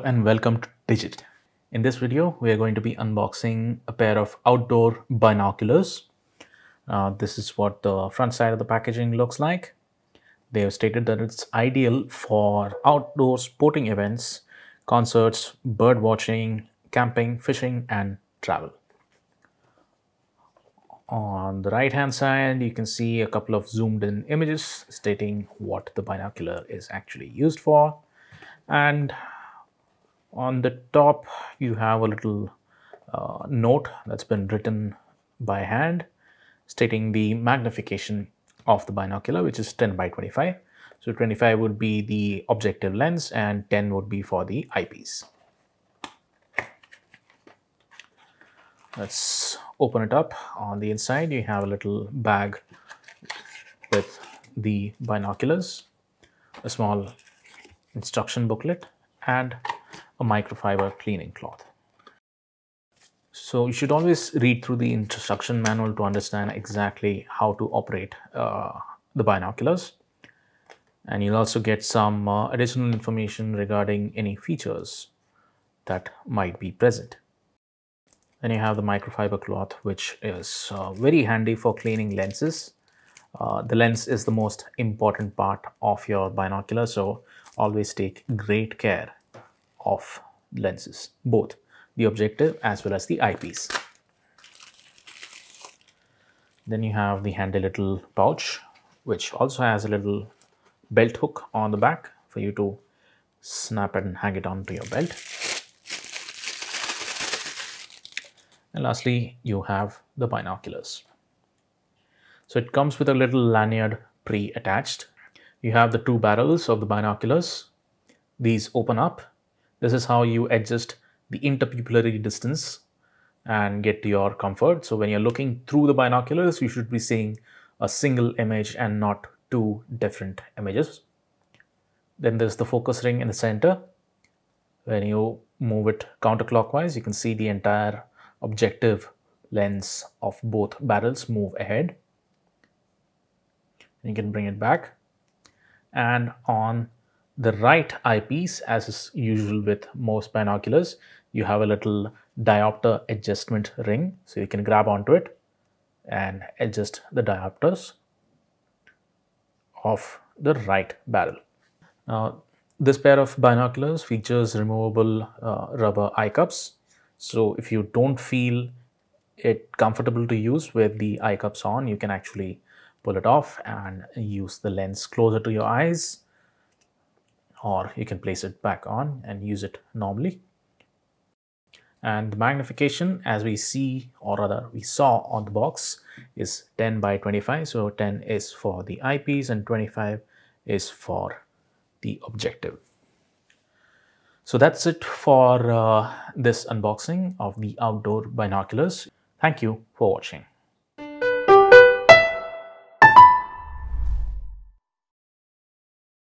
and welcome to Digit. In this video, we are going to be unboxing a pair of outdoor binoculars. This is what the front side of the packaging looks like. They have stated that it's ideal for outdoor sporting events, concerts, bird watching, camping, fishing, and travel. On the right hand side, you can see a couple of zoomed in images stating what the binocular is actually used for. And on the top, you have a little note that's been written by hand stating the magnification of the binocular, which is 10 by 25. So 25 would be the objective lens and 10 would be for the eyepiece. Let's open it up. On the inside, you have a little bag with the binoculars, a small instruction booklet, and a microfiber cleaning cloth. So you should always read through the instruction manual to understand exactly how to operate the binoculars. And you'll also get some additional information regarding any features that might be present. Then you have the microfiber cloth, which is very handy for cleaning lenses. The lens is the most important part of your binocular, so always take great care of lenses, both the objective as well as the eyepiece. Then you have the handy little pouch, which also has a little belt hook on the back for you to snap it and hang it onto your belt. And lastly, you have the binoculars. So it comes with a little lanyard pre-attached. You have the two barrels of the binoculars. These open up. This is how you adjust the interpupillary distance and get to your comfort. So when you're looking through the binoculars, you should be seeing a single image and not two different images. Then there's the focus ring in the center. When you move it counterclockwise, you can see the entire objective lens of both barrels move ahead. You can bring it back. And on the right eyepiece, as is usual with most binoculars, you have a little diopter adjustment ring. So you can grab onto it and adjust the diopters of the right barrel. Now, this pair of binoculars features removable rubber eye cups. So if you don't feel it comfortable to use with the eye cups on, you can actually pull it off and use the lens closer to your eyes, or you can place it back on and use it normally. And the magnification, as we see, or rather we saw on the box, is 10 by 25. So 10 is for the eyepiece and 25 is for the objective. So that's it for this unboxing of the outdoor binoculars. Thank you for watching.